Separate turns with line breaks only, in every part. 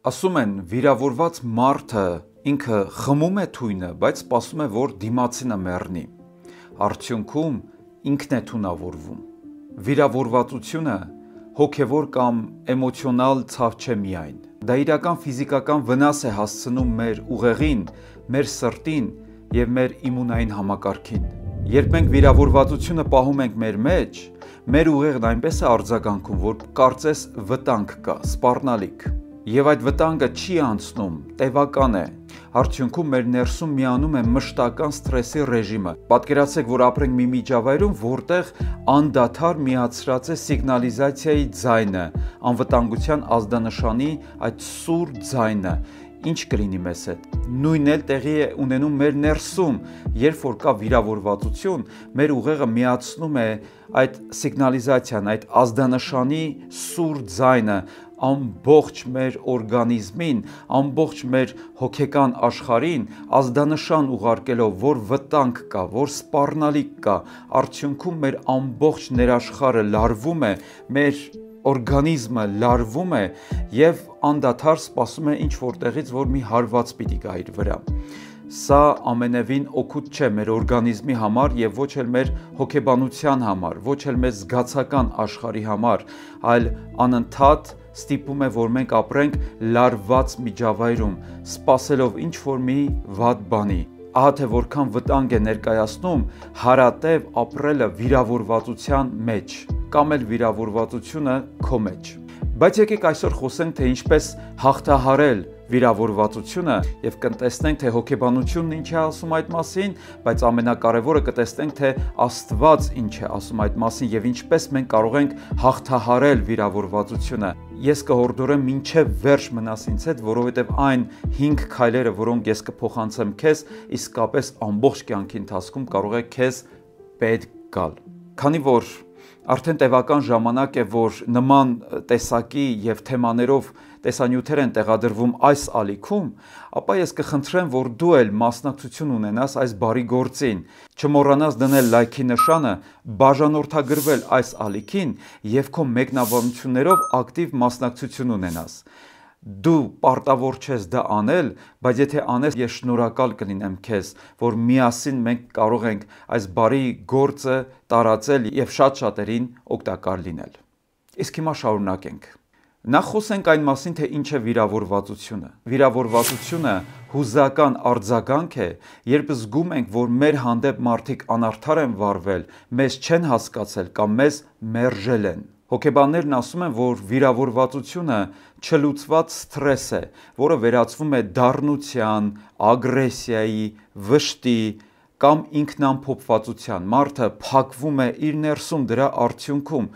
Ասում են, վիրավորված մարդը ինքը խմում է թույնը, բայց սպասում է, որ դիմացինը մեռնի։ Արդյունքում ինքն է թունավորվում։ Վիրավորվածությունը հոգևոր կամ էմոցիոնալ ցավ չէ միայն։ Դա իրական ֆիզիկական վնաս է հասցնում մեր ուղեղին, մեր սրտին և մեր իմունային համակարգին։ Երբ մենք վիրավորվածությունը պահում ենք մեր մեջ, մեր ուղեղն այնպես է արձագանքում, որ կարծես վտանգ կա, սպառնալիք։ Եվ այդ վտանգը չի անցնում, տևական է։ Արդյունքում մեր ներսում միանում է մշտական սթրեսի ռեժիմը։ Պատկերացրեք, որ ապրենք մի միջավայրում, որտեղ անդադար միացրած է սիգնալիզացիայի ձայնը, անվտանգության ազդանշանի այդ սուր ձայնը։ Ինչ կլինի մեզ հետ։ Նույնն էլ տեղի է ունենում մեր ներսում, երբ որ կա վիրավորվածություն, մեր ուղեղը միացնում է այդ սիգնալիզացիան, այդ ազդանշանի սուր ձայնը ամբողջ մեր օրգանիզմին, ամբողջ մեր հոգեկան աշխարհին ազդանշան ուղարկելով, որ վտանգ կա, որ սպառնալիք կա, արդյունքում մեր ամբողջ ներաշխարհը լարվում է, մեր օրգանիզմը լարվում է և անդադար սպասում է ինչ-որ տեղից, որ մի հարված պիտի գա իր վրա։ Սա ամենևին օգուտ չէ մեր օրգանիզմի համար և ոչ էլ մեր հոգեբանության համար, ոչ էլ մեր զգացական աշխարհի համար, այլ անընդհատ ստիպում է, որ մենք ապրենք լարված միջավայրում, սպասելով ինչ-որ մի վատ բանի։ Ահա թե որքան վտանգ է ներկայացնում հարատև ապրելը վիրավորվածության մեջ, կամ էլ վիրավորվածությունը քո մեջ։ Բայց եկեք այսօր խոսենք, թե ինչպես հաղթահարել վիրավորվածությունը և կտեսնենք, թե հոգեբանությունն ինչ է ասում այդ մասին, բայց ամենակարևորը կտեսնենք, թե Աստված ինչ է ասում այդ մասին և ինչպես մենք կարող ենք հաղթահարել վիրավորվածությունը։ Ես կհորդորեմ մինչև վերջ մնաս ինձ հետ, որովհետև այն 5 քայլերը, որոնք ես կփոխանցեմ քեզ, իսկապես ամբողջ կյանքի ընթացքում կարող է քեզ պետք գալ։ Քանի որ արդեն տևական ժամանակ է, որ նման տեսակի և թեմաներով տեսանյութեր են տեղադրվում այս ալիքում, ապա ես կխնդրեմ, որ դու էլ մասնակցություն ունենաս այս բարի գործին, չմոռանաս դնել լայքի նշանը, բաժանորդագրվել այս ալիքին և քո մեկնաբանություններով ակտիվ մասնակցություն ունենաս։ Դու պարտավոր չես դա անել, բայց եթե անես, ես շնորհակալ կլինեմ քեզ, որ միասին մենք կարող ենք այս բարի գործը տարածել և շատ-շատերին օգտակար լինել։ Իսկ հիմա շարունակենք։ Նախ խոսենք այն մասին, թե ինչ է վիրավորվածությունը։ Վիրավորվածությունը հուզական արձագանք է, երբ զգում ենք, որ մեր հանդեպ մարդիկ անարդար են վարվել, մեզ չեն հասկացել կամ մեզ մերժել են։ Հոգեբաններն ասում են, որ վիրավորվածությունը չլուծված սթրես է, որը վերածվում է դառնության, ագրեսիայի, վշտի կամ ինքնամփոփվածության։ Մարդը փակվում է իր ներսում դրա արդյունքում։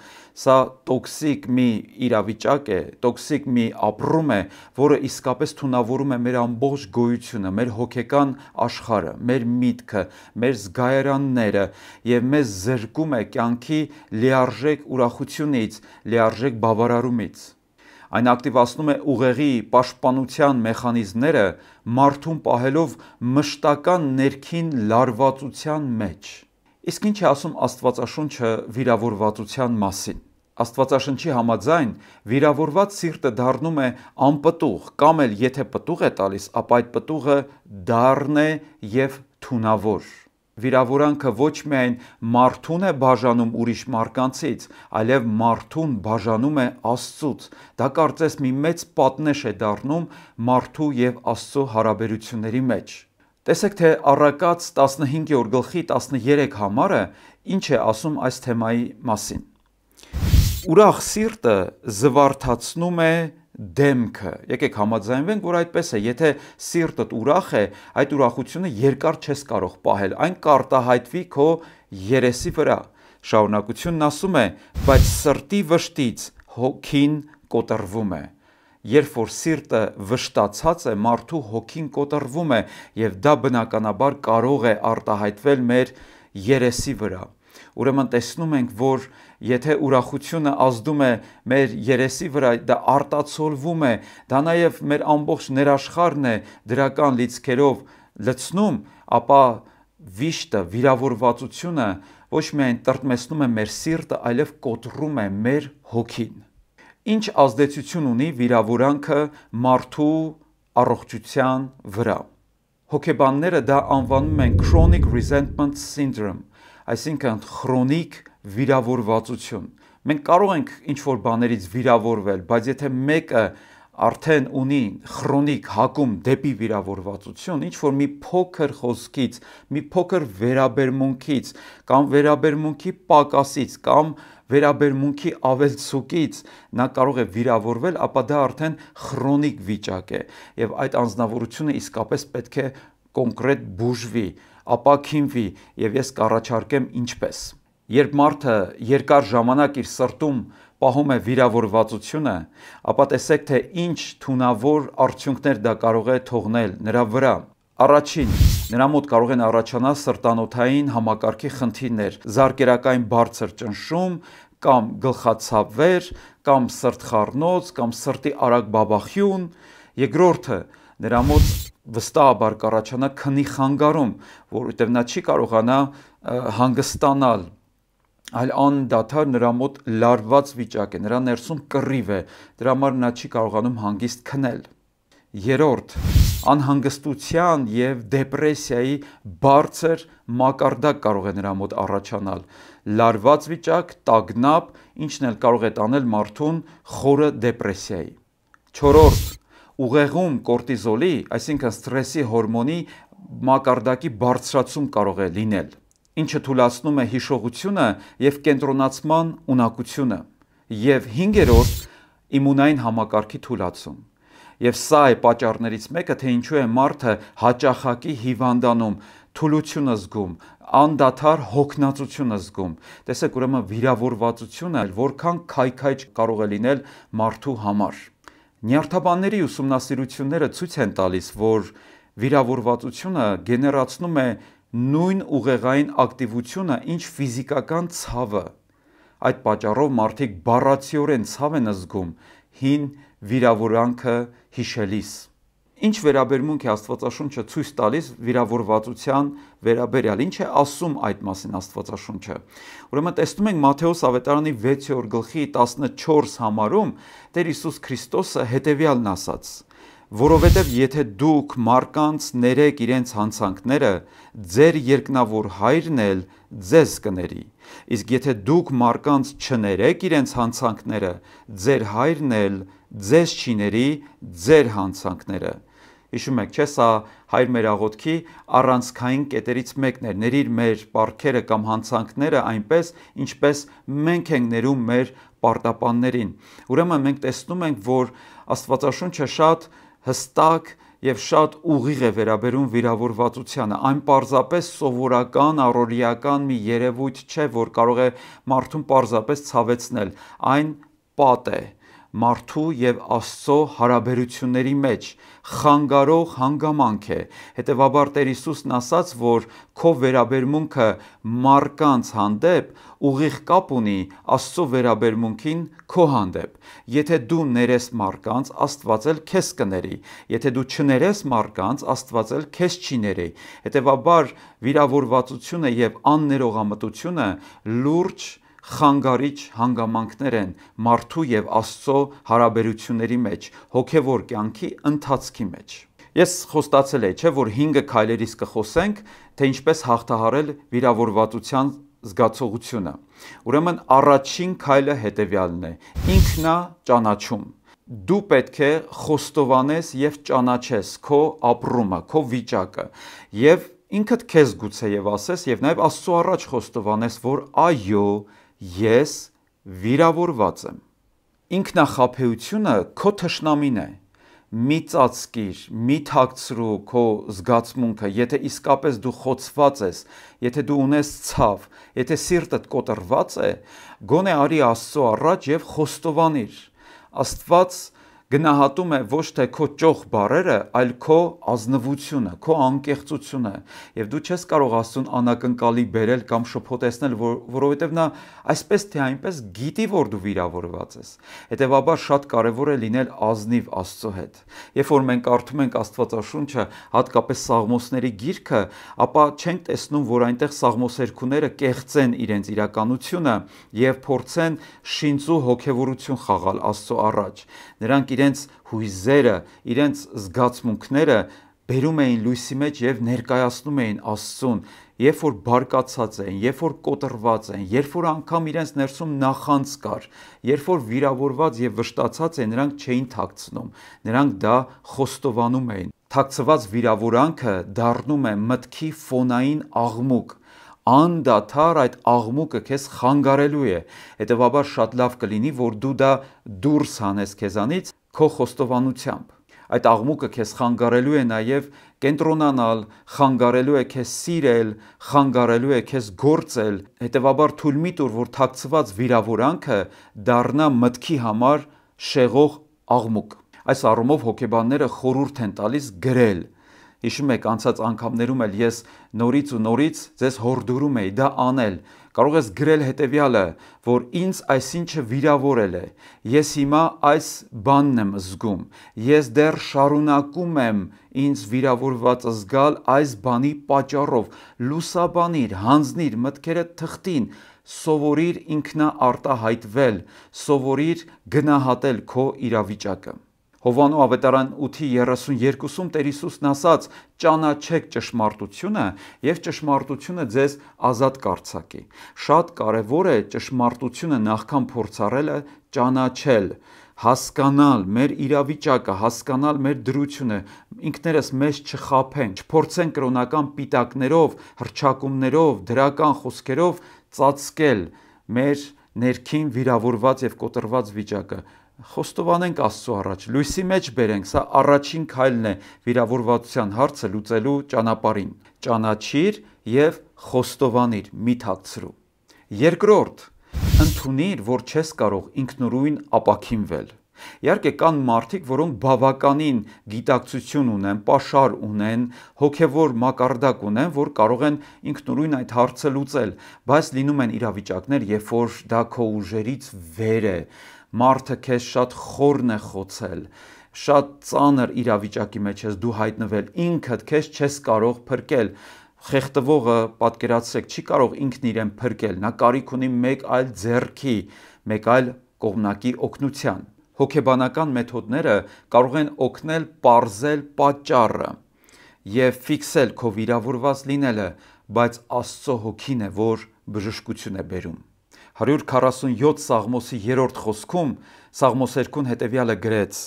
Սա տոքսիկ մի իրավիճակ է, տոքսիկ մի ապրում է, որը իսկապես թունավորում է մեր ամբողջ գոյությունը, մեր հոգեկան աշխարհը, մեր միտքը, մեր զգայարանները և մեզ զրկում է կյանքի լիարժեք ուրախությունից, լիարժեք բավարարումից։ Այն ակտիվացնում է ուղեղի պաշտպանության մեխանիզմները, մարդուն պահելով մշտական ներքին լարվածության մեջ։ Իսկ ինչ է ասում Աստվածաշունչը վիրավորվածության մասին։ Աստվածաշնչի համաձայն վիրավորված սիրտը դառնում է անպտուղ, կամ էլ եթե պտուղ է տալիս, ապա այդ պտուղը դառն է և թունավոր։ Վիրավորանքը ոչ միայն մարդուն է բաժանում ուրիշ մարդկանցից, այլև մարդուն բաժանում է Աստծուց։ Դա կարծես մի մեծ պատնեշ է դառնում մարդու և Աստծո հարաբերությունների մեջ։ Տեսեք, թե Առակաց 15:13 համարը ինչ է ասում այս թեմայի մասին։ Ուրախ սիրտը զվարթացնում է դեմքը։ Եկեք համաձայնվենք, որ այդպես է, եթե սիրտդ ուրախ է, այդ ուրախությունը երկար չես կարող պահել, այն կարտահայտվի քո երեսի վրա։ Շարունակությունն ասում է, բայց սրտի վշտից հոգին կոտրվում է։ Երբ որ սիրտը վշտացած է, մարդու հոգին կոտրվում է և դա բնականաբար կարող է արտահայտվել մեր երեսի վրա։ Ուրեմն տեսնում ենք, որ եթե ուրախությունը ազդում է մեր երեսի վրա, դա արտացոլվում է, դա նաև մեր ամբողջ ներաշխարհն է դրական լիցքերով լցնում, ապա վիշտը, վիրավորվածությունը ոչ միայն տրտմեցնում է մեր սիրտը, այլև կոտրում է մեր հոգին։ Ինչ ազդեցություն ունի վիրավորանքը մարդու առողջության վրա։ Հոգեբանները դա անվանում են chronic resentment syndrome, այսինքն քրոնիկ վիրավորվածություն։ Մենք կարող ենք ինչ-որ բաներից վիրավորվել, բայց եթե մեկը արդեն ունի քրոնիկ հակում դեպի վիրավորվածություն, ինչ-որ մի փոքր խոսքից, մի փոքր վերաբերմունքից, կամ վերաբերմունքի պակասից, կամ վերաբերմունքի ավելցուկից նա կարող է վիրավորվել, ապա դա արդեն քրոնիկ վիճակ է, եւ այդ անձնավորությունը իսկապես պետք է կոնկրետ բուժվի, ապաքինվի, եւ ես կառաջարկեմ ինչպես։ Երբ մարդը երկար ժամանակ իր սրտում պահում է վիրավորվածությունը, ապա տեսեք, թե ինչ թունավոր արդյունքներ դա կարող է թողնել նրա վրա։ Առաջին, նրա մոտ կարող են առաջանալ սրտանոթային համակարգի խնդիրներ, զարկերակային բարձր ճնշում, կամ գլխացավեր, կամ սրտխառնոց, կամ սրտի արագ բաբախյուն։ Երկրորդը, նրա մոտ վստահաբար կառաջանա քնի խանգարում, որովհետև նա չի կարողանա հանգստանալ, այլ անդադար նրա մոտ լարված վիճակ է, նրա ներսում կռիվ է, դրա համար նա չի կարողանում հանգիստ քնել։ Երրորդ, անհանգստության եւ դեպրեսիայի բարձր մակարդակ կարող է նրա մոտ առաջանալ, լարված վիճակ, տագնապ, ինչն էլ կարող է տանել մարդուն խորը դեպրեսիայի։ Չորրորդ, ուղեղում կորտիզոլի, այսինքն սթրեսի հորմոնի մակարդակի բարձրացում կարող է լինել, ինչը թուլացնում է հիշողությունը եւ կենտրոնացման ունակությունը։ Եվ հինգերորդ, իմունային համակարգի թուլացում։ Եվ սա է պատճառներից մեկը, թե ինչու է մարդը հաճախակի հիվանդանում, թուլություն զգում, անդադար հոգնածություն զգում։ Տեսեք, ուրեմն վիրավորվածությունը որքան քայքայ կարող է լինել մարդու համար։ Նյարդաբանների ուսումնասիրությունները ցույց են տալիս, որ վիրավորվածությունը գեներացնում է նույն ուղեղային ակտիվությունը, ինչ ֆիզիկական ցավը։ Այդ պատճառով մարդիկ բառացիորեն ցավ են զգում հին վիրավորանքը հիշելիս։ Ինչ վերաբերմունք է Աստվածաշունչը ցույց տալիս վիրավորվածության վերաբերյալ, ինչ է ասում այդ մասին Աստվածաշունչը։ Ուրեմն տեսնում ենք Մատթեոս ավետարանի 6-րդ գլխի 14 համարում Տեր Հիսուս Քրիստոսը հետևյալն ասաց. որովհետև եթե դուք մարդկանց ներեք իրենց հանցանքները, ձեր երկնավոր հայրն էլ ձեզ կների, իսկ եթե դուք մարդկանց չներեք իրենց հանցանքները, ձեր հայրն էլ ձեզ չի ների ձեր հանցանքները։ Հիշում եք, չէ՞, սա Հայր մեր աղոթքի առանցքային կետերից մեկն էր, ների մեր պարտքերը կամ հանցանքները այնպես, ինչպես մենք ենք ներում մեր պարտապաններին։ Ուրեմն մենք տեսնում ենք, որ Աստվածաշունչը շատ հստակ եւ շատ ուղիղ է վերաբերում վիրավորվածությանը, այն պարզապես սովորական առօրեական մի երևույթ չէ, որ կարող է մարդուն պարզապես ցավեցնել, այն պատ է մարդու եւ Աստծո հարաբերությունների մեջ, խանգարող հանգամանք է։ Հետևաբար Տեր Հիսուսն ասաց, որ քո վերաբերմունքը մարդկանց հանդեպ ուղիղ կապ ունի Աստծո վերաբերմունքին քո հանդեպ։ Եթե դու ներես մարդկանց, Աստված էլ քեզ կների, եթե դու չներես մարդկանց, Աստված էլ քեզ չի ների։ Հետևաբար վիրավորվածությունը եւ աններողամտությունը լուրջ խանգարիչ հանգամանքներ են մարդու եւ Աստծո հարաբերությունների մեջ, հոգեվոր կյանքի ընթացքի մեջ։ Ես խոստացել եմ, չէ՞, որ 5 քայլերից կխոսենք, թե ինչպես հաղթահարել վիրավորվածության զգացողությունը։ Ուրեմն առաջին քայլը հետևյալն է՝ ինքնաճանաչում։ Դու պետք է խոստովանես եւ ճանաչես քո ապրումը, քո վիճակը, եւ ինքդ քեզ գուցեև ասես եւ նաեւ Աստծո առաջ խոստովանես, որ այո, ես վիրավորված եմ։ Ինքնախաբեությունը քո թշնամին է։ Մի ծածկիր, մի թաքցրու քո զգացմունքը, եթե իսկապես դու խոցված ես, եթե դու ունես ցավ, եթե սիրտդ կոտրված է, գոնե արի Աստծո առաջ եւ խոստովանիր։ Աստված գնահատում է ոչ թե քո ճոխ բառերը, այլ քո ազնվությունը, քո անկեղծությունը, եւ դու չես կարող Աստծուն անակնկալի բերել կամ շփոթեցնել, որովհետեւ նա այսպես թե այնպես գիտի, որ դու վիրավորված ես։ Հետևաբար շատ կարեւոր է լինել ազնիվ Աստծո հետ։ Երբ որ մենք կարդում ենք Աստվածաշունչը, հատկապես Սաղմոսների գիրքը, ապա չենք տեսնում, որ այնտեղ սաղմոսերկուները կեղծեն իրենց իրականությունը եւ փորձեն շինծու հոգեվորություն խաղալ Աստծո առաջ։ Նրանք իրենց հույզերը, իրենց զգացմունքները բերում էին լույսի մեջ եւ ներկայացնում էին Աստծուն, երբ որ բարկացած են, երբ որ կոտրված են, երբ որ անգամ իրենց ներսում նախանց կար, երբ որ վիրավորված եւ վշտացած են, նրանք չէին թաքցնում, նրանք դա խոստովանում էին։ Թաքցված վիրավորանքը դառնում է մտքի ֆոնային աղմուկ, անդադար այդ աղմուկը քեզ խանգարելու է, հետևաբար շատ լավ կլինի, որ դու դա դուրս հանես քեզանից քո խոստովանությամբ։ Այդ աղմուկը քեզ խանգարելու է նաև կենտրոնանալ, խանգարելու է քեզ սիրել, խանգարելու է քեզ գործել, հետևաբար թույլ մի տուր, որ թաքցված վիրավորանքը դառնա մտքի համար շեղող աղմուկ։ Այս առումով հոգեբանները խորհուրդ են տալիս գրել։ Հիշում եք, անցած անգամներում էլ ես նորից ու նորից ձեզ հորդորում էի դա անել։ Կարող ես գրել հետևյալը, որ ինձ այսինչը վիրավորել է, ես հիմա այս բանն եմ զգում, ես դեռ շարունակում եմ ինձ վիրավորված զգալ այս բանի պատճառով, լուսաբանիր, հանձնիր մտքերդ թղթին, սովորիր ինքնաարտահայտվել, սովորիր գնահատել քո իրավիճակը։ Հովանու ավետարան 8:32-ում Տեր Հիսուսն ասաց. «Ճանաչեք ճշմարտությունը եւ ճշմարտությունը ձեզ ազատ կարձակի»։ Շատ կարեւոր է ճշմարտությունը նախքան փորձառելը ճանաչել, հասկանալ մեր իրավիճակը, հասկանալ մեր դրությունը, ինքներս մեզ չխաբենք, չփորձենք կրոնական պիտակներով, հռչակումներով, դրական խոսքերով ծածկել մեր ներքին վիրավորված եւ կոտրված վիճակը։ Խոստովանենք Աստծո առաջ, լույսի մեջ բերենք, սա առաջին քայլն է վիրավորվածության հարցը լուծելու ճանապարհին։ Ճանաչիր եւ խոստովանիր, մի թաքցրու։ Երկրորդ, ընդունիր, որ չես կարող ինքնուրույն ապաքինվել։ Իհարկե կան մարդիկ, որոնք բավականին գիտակցություն ունեն, պաշար ունեն, հոգևոր մակարդակ ունեն, որ կարող են ինքնուրույն այդ հարցը լուծել, բայց լինում են իրավիճակներ, երբ որ դա քո ուժերից վեր է, մարդը քեզ շատ խորն է խոցել, շատ ծանր իրավիճակի մեջ ես դու հայտնվել, ինքդ քեզ չես կարող փրկել։ Խեղդվողը, պատկերացրեք, չի կարող ինքն իրեն փրկել, նա կարիք ունի մեկ այլ ձեռքի, մեկ այլ կողմնակի օգնության։ Հոգեբանական մեթոդները կարող են օգնել պարզել պատճառը եւ ֆիքսել քո վիրավորված լինելը, բայց Աստծո հոգին է, որ բժշկություն է բերում։ 147 Սաղմոսի 3-րդ խոսքում Սաղմոսերկուն հետևյալը գրեց.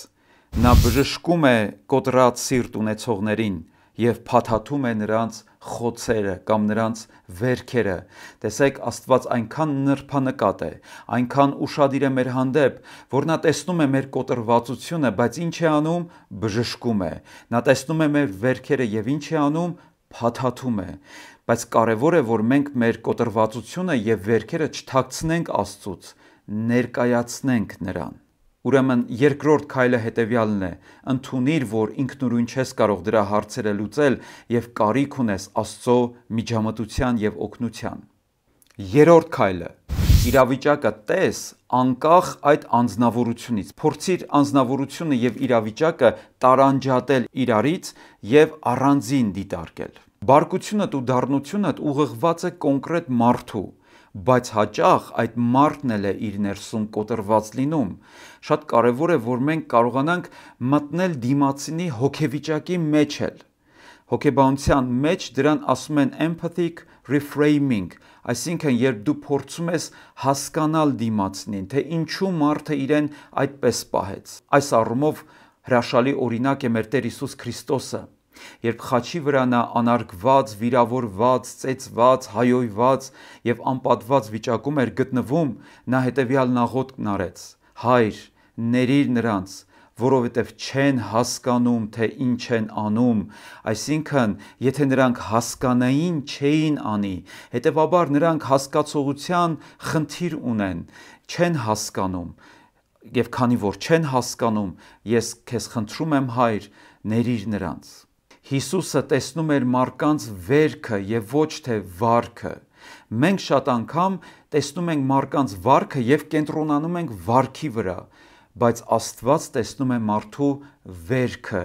«Նա բժշկում է կոտրած սիրտ ունեցողներին եւ փաթաթում է նրանց խոցերը կամ նրանց վերքերը»։ Տեսեք, Աստված այնքան նրբանկատ է, այնքան ուշադիր է մեր հանդեպ, որ նա տեսնում է մեր կոտրվածությունը, բայց ինչ է անում, բժշկում է։ Նա տեսնում է մեր վերքերը եւ ինչ է անում, փաթաթում է։ Բայց կարևոր է, որ մենք մեր կոտրվածությունը եւ վերքերը չթաքցնենք Աստծուց, ներկայացնենք նրան։ Ուրեմն երկրորդ քայլը հետևյալն է. ընդունիր, որ ինքնուրույն չես կարող դրա հարցերը լուծել եւ կարիք ունես Աստծո միջամտության եւ օգնության։ Երրորդ քայլը. իրավիճակը տես անկախ այդ անձնավորությունից։ Փորձիր անձնավորությունը եւ իրավիճակը տարանջատել իրարից եւ առանձին դիտարկել։ Բարկությունդ ու դառնությունդ ուղղված է կոնկրետ մարդու, բայց հաճախ այդ մարդն էլ է իր ներսում կոտրված լինում։ Շատ կարևոր է, որ մենք կարողանանք մտնել դիմացինի հոգեվիճակի մեջ էլ։ Հոգեբանության մեջ դրան ասում են empathic reframing, այսինքն երբ դու փորձում ես հասկանալ դիմացինին, թե ինչու մարդը իրեն այդպես պահեց։ Այս առումով հրաշալի օրինակ է մեր Տեր Հիսուս Քրիստոսը։ Երբ խաչի վրա նա անարգված, վիրավորված, ծեծված, հայոյված եւ անպատված վիճակում էր գտնվում, նա հետեւյալն աղոթքն արեց. «Հայր, ներիր նրանց, որովհետև չեն հասկանում, թե ինչ են անում»։ Այսինքն, եթե նրանք հասկանային, չէին անի, հետևաբար նրանք հասկացողության խնդիր ունեն, չեն հասկանում։ եւ քանի որ չեն հասկանում, ես քեզ խնդրում եմ, Հայր, ներիր նրանց։ Հիսուսը տեսնում էր մարդկանց վերքը եւ ոչ թե վարքը։ Մենք շատ անգամ տեսնում ենք մարդկանց վարքը եւ կենտրոնանում ենք վարքի վրա, բայց Աստված տեսնում է մարդու վերքը,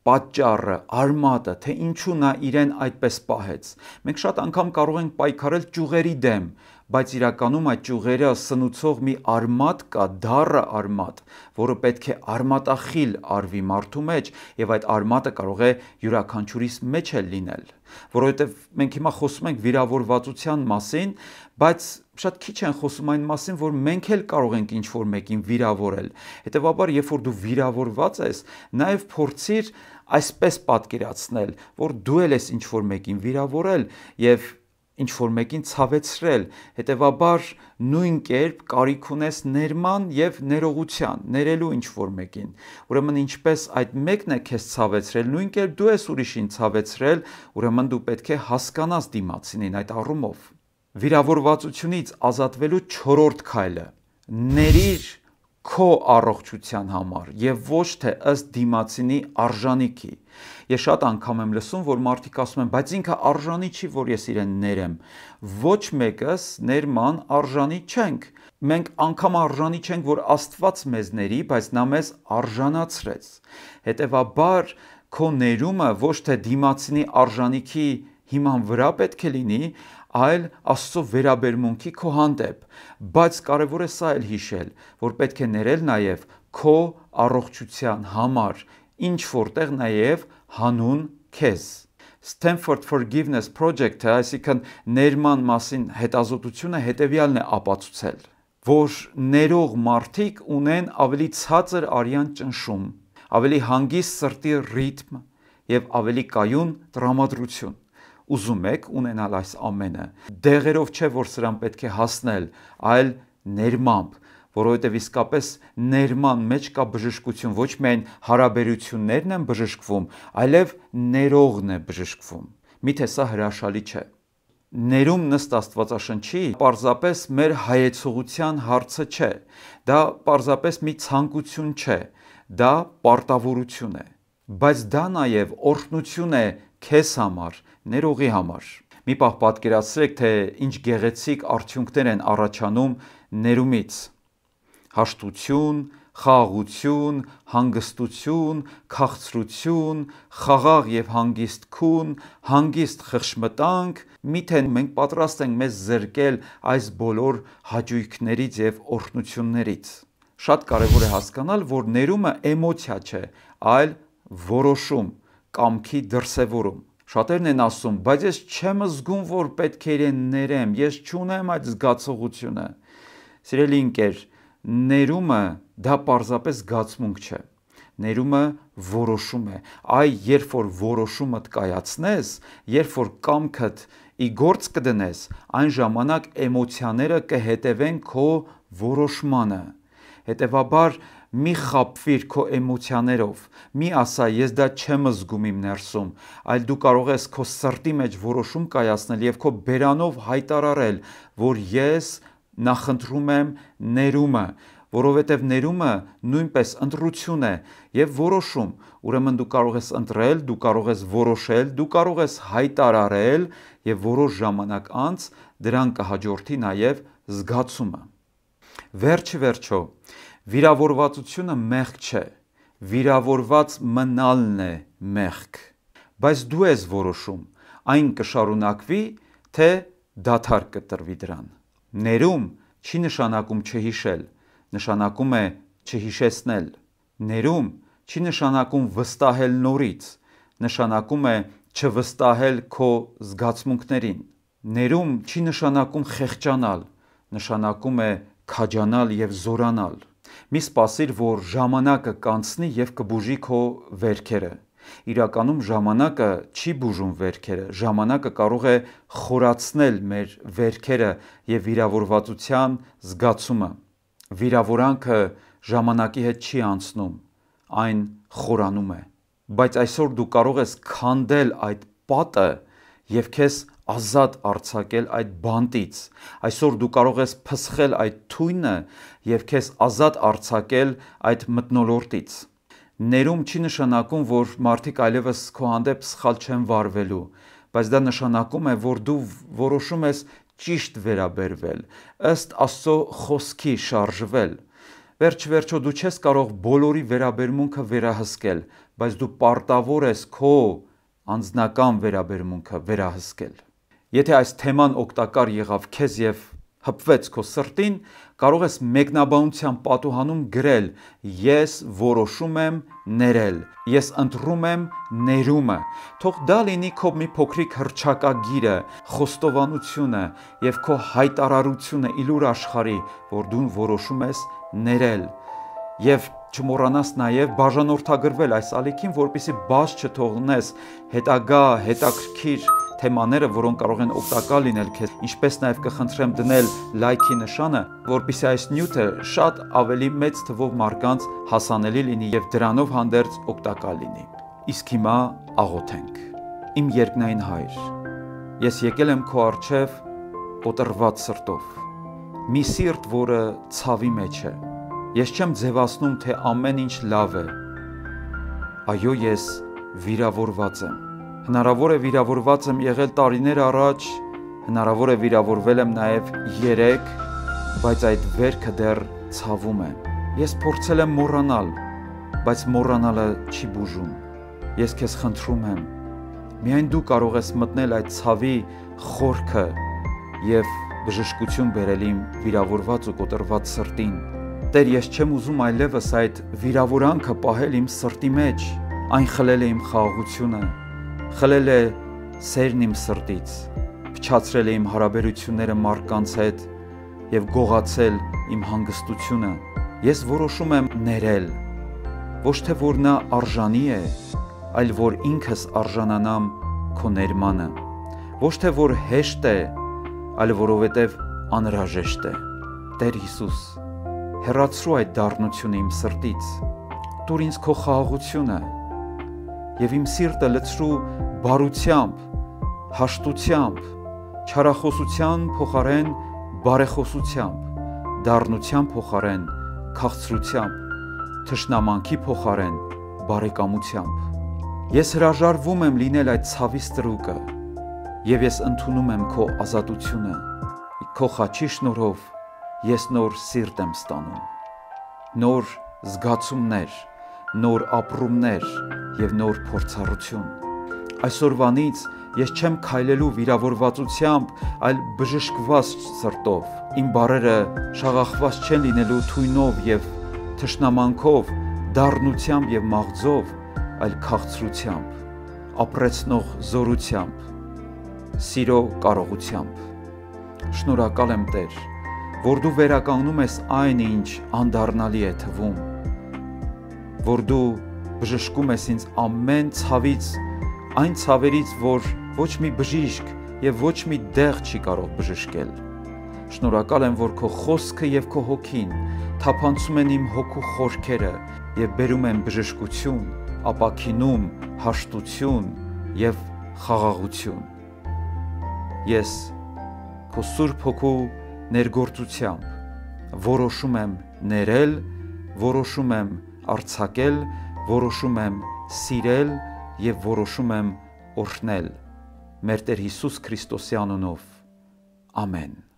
պատճառը, արմատը, թե ինչու նա իրեն այդպես պահեց։ Մենք շատ անգամ կարող ենք պայքարել ճյուղերի դեմ, բայց իրականում այդ ճյուղերը սնուցող մի արմատ կա, դառը արմատ, որը պետք է արմատախիլ արվի մարդու մեջ, եւ այդ արմատը կարող է յուրաքանչյուրիս մեջ էլ լինել, որովհետեւ մենք հիմա խոսում ենք վիրավորվածության մասին, բայց շատ քիչ են խոսում այն մասին, որ մենք էլ կարող ենք ինչ-որ մեկին վիրավորել։ Հետևաբար, երբ որ դու վիրավորված ես, նաև փորձիր այսպես պատկերացնել, որ դու էլ ես ինչ-որ մեկին վիրավորել եւ ինչ-որ մեկին ցավեցրել, հետևաբար նույն կերպ կարիք ունես ներման եւ ներողության, ներելու ինչ-որ մեկին։ Ուրեմն ինչպես այդ մեկն է քեզ ցավեցրել, նույն կերպ դու ես ուրիշին ցավեցրել, ուրեմն դու պետք է հասկանաս դիմացինին այդ առումով։ Վիրավորվածությունից ազատվելու 4-րդ քայլը՝ ներիր քո առողջության համար եւ ոչ թե ըստ դիմացինի արժանիքի։ Ես շատ անգամ եմ լսում, որ մարդիկ ասում են, բայց ինքը արժանի չի, որ ես իրեն ներեմ։ Ոչ մեկս ներման արժանի չենք։ Մենք անգամ արժանի չենք, որ Աստված մեզ ների, բայց նա մեզ արժանացրեց։ Հետևաբար քո ներումը ոչ թե դիմացինի արժանիքի հիման վրա պետք է լինի, այլ Աստծո վերաբերմունքի քո հանդեպ, բայց կարևոր է սա էլ հիշել, որ պետք է ներել նաև քո առողջության համար, ինչ որտեղ նաև հանուն քեզ։ Stanford Forgiveness Project-ը, այսինքն ներման մասին հետազոտությունը հետևյալն է ապացուցել, որ ներող մարդիկ ունեն ավելի ցածր արյան ճնշում, ավելի հանգիստ սրտի ռիթմ եւ ավելի կայուն տրամադրություն։ Ուզում եք ունենալ այս ամենը, դեղերով չէ, որ սրան պետք է հասնել, այլ ներմամբ, որովհետև իսկապես ներման մեջ կա բժշկություն, ոչ միայն հարաբերություններն են բժշկվում, այլև ներողն է բժշկվում։ Միթե սա հրաշալի չէ։ Ներումն ըստ Աստվածաշնչի պարզապես մեր հայեցողության հարցը չէ, դա պարզապես մի ցանկություն չէ, դա պարտավորություն է, բայց դա նաև օրհնություն է քեզ համար, ներողի համար։ Մի պահ պատկերացրեք, թե ինչ գեղեցիկ արդյունքներ են առաջանում ներումից։ Հաշտություն, խաղաղություն, հանգստություն, քաղցրություն, խաղաղ եւ հանգիստ քուն, հանգիստ խղճմտանք, միթե մենք պատրաստ ենք մեզ զրկել այս բոլոր հաճույքներից եւ օրհնություններից։ Շատ կարեւոր է հասկանալ, որ ներումը էմոցիա չէ, այլ որոշում, կամքի դրսևորում։ Շատերն են ասում, բայց ես չեմ զգում, որ պետք է իրեն ներեմ, ես չունեմ այդ զգացողությունը։ Սիրելի ընկեր, ներումը դա պարզապես զգացմունք չէ։ Ներումը որոշում է։ Այ երբ որ որոշումդ կայացնես, երբ որ կամքդ ի գործ կդնես, այն ժամանակ էմոցիաները կհետևեն քո որոշմանը։ Հետևաբար մի խաբվիր քո էմոցիաներով, մի ասա ես դա չեմ զգում իմ ներսում, այլ դու կարող ես քո սրտի մեջ որոշում կայացնել եւ քո բերանով հայտարարել, որ ես նախընտրում եմ ներումը, որովհետև ներումը նույնպես ընտրություն է եւ որոշում, ուրեմն դու կարող ես ընտրել, դու կարող ես որոշել, դու կարող ես հայտարարել եւ որոշ ժամանակ անց դրան կհաջորդի նաեւ զգացումը։ Վերջը, վիրավորվածությունը մեղք չէ, վիրավորված մնալն է մեղք, բայց դու ես որոշում, այն կշարունակվի, թե դադար կտրվի դրան։ Ներում չի նշանակում չհիշել, նշանակում է չհիշեցնել։ Ներում չի նշանակում վստահել նորից, նշանակում է չվստահել քո զգացմունքներին։ Ներում չի նշանակում խեղճանալ, նշանակում է քաջանալ եւ զորանալ։ Մի սպասիր, որ ժամանակը կանցնի եւ կբուժի քո վերքերը։ Իրականում ժամանակը չի բուժում վերքերը, ժամանակը կարող է խորացնել մեր վերքերը եւ վիրավորվածության զգացումը։ Վիրավորանքը ժամանակի հետ չի անցնում, այն խորանում է։ Բայց այսօր դու կարող ես քանդել այդ պատը եւ քեզ ազատ արձակել այդ բանտից։ Այսօր դու կարող ես փսխել այդ թույնը եւ քեզ ազատ արձակել այդ մթնոլորտից։ Ներում չի նշանակում, որ մարդիկ այլևս քո հանդեպ սխալ չեն վարվելու, բայց դա նշանակում է, որ դու որոշում ես ճիշտ վերաբերվել, ըստ Աստծո խոսքի շարժվել։ Վերջ-վերջո դու չես կարող բոլորի վերաբերմունքը վերահսկել, բայց դու պարտավոր ես քո անձնական վերաբերմունքը վերահսկել։ Եթե այս թեման օգտակար եղավ քեզ եւ հպվեց քո սրտին, կարող ես մեկնաբանության պատուհանում գրել. ես որոշում եմ ներել, ես ընտրում եմ ներումը։ Թող դա լինի քո մի փոքրիկ հռչակագիրը, խոստովանությունը եւ քո հայտարարությունը իլուր աշխարհի, որ դու որոշում ես ներել։ Եվ չմոռանաս նաև բաժանորդագրվել այս ալիքին, որպեսզի բաց չթողնես հետագա հետաքրքիր թեմաները, որոնք կարող են օգտակար լինել քեզ, ինչպես նաև կխնդրեմ դնել լայքի նշանը, որպեսզի այս նյութը շատ ավելի մեծ թվով մարդկանց հասանելի լինի եւ դրանով հանդերձ օգտակար լինի։ Իսկ հիմա աղոթենք։ Իմ երկնային Հայր, ես եկել եմ քո առջև կոտրված սրտով, մի սիրտ, որը ցավի մեջ է։ Ես չեմ ձևացնում, թե ամեն ինչ լավ է։ Այո, ես վիրավորված եմ։ Հնարավոր է վիրավորված եմ եղել տարիներ առաջ, հնարավոր է վիրավորվել եմ նաև 3, բայց այդ վերքը դեռ ցավում է։ Ես փորձել եմ մոռանալ, բայց մոռանալը չի բուժում։ Ես քեզ խնդրում եմ, միայն դու կարող ես մտնել այդ ցավի խորքը եւ բժշկություն բերել իմ վիրավորված ու կոտրված սրտին։ Տեր, ես չեմ ուզում այլևս այդ վիրավորանքը պահել իմ սրտի մեջ, այն խլել է իմ խաղաղությունը, խլել է սերն իմ սրտից, փչացրել է իմ հարաբերությունները մարդկանց հետ եւ գողացել իմ հանգստությունը։ Ես որոշում եմ ներել, ոչ թե որ նա արժանի է, այլ որ ինքս արժանանամ քո ներմանը, ոչ թե որ հեշտ է, այլ որովհետեւ անհրաժեշտ է։ Տեր Հիսուս, հեռացրու այդ դառնությունը իմ սրտից, տուր ինձ քո խաղաղությունը եւ իմ սիրտը լցրու բարությամբ, հաշտությամբ, չարախոսության փոխարեն բարեխոսությամբ, դառնության փոխարեն քաղցրությամբ, թշնամանքի փոխարեն բարեկամությամբ։ Ես հրաժարվում եմ լինել այդ ցավի ստրուկը եւ ես ընդունում եմ քո ազատությունը։ Քո խաչի շնորհով ես նոր սիրտ եմ ստանում, նոր զգացումներ, նոր ապրումներ եւ նոր փորձառություն։ Այսօրվանից ես չեմ քայլելու վիրավորվածությամբ, այլ բժշկված սրտով։ Իմ բառերը շաղախված չեն լինելու թույնով եւ թշնամանքով, դառնությամբ եւ մաղձով, այլ քաղցրությամբ, ապրեցնող զորությամբ, սիրո կարողությամբ։ Շնորհակալ եմ, Տեր, որ դու վերականգնում ես այն, ինչ անդառնալի է թվում, որ դու բժշկում ես ինձ ամեն ցավից, այն ցավերից, որ ոչ մի բժիշկ եւ ոչ մի դեղ չի կարող բժշկել։ Շնորհակալ եմ, որ քո խոսքը եւ քո հոգին թափանցում են իմ հոգու խորքերը եւ բերում են բժշկություն, ապաքինում, հաշտություն եւ խաղաղություն։ Ես քո Սուրբ Հոգու ներգործությամբ որոշում եմ ներել, որոշում եմ արձակել, որոշում եմ սիրել եւ որոշում եմ օրհնել։ Մեր Տեր Հիսուս Քրիստոսի անունով։ Ամեն։